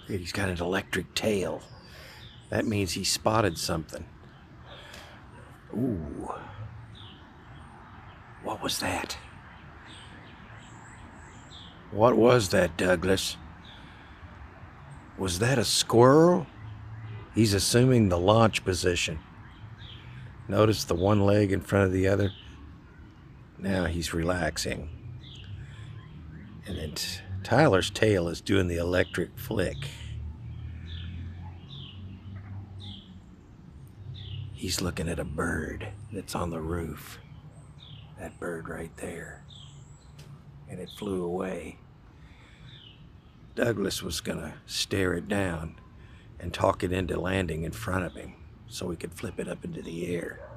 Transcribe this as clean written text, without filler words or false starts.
He's got an electric tail. That means he spotted something. Ooh. What was that? What was that, Douglas? Was that a squirrel? He's assuming the launch position. Notice the one leg in front of the other? Now he's relaxing. And then Tyler's tail is doing the electric flick. He's looking at a bird that's on the roof. That bird right there. And it flew away. Douglas was gonna stare it down and talk it into landing in front of him so he could flip it up into the air.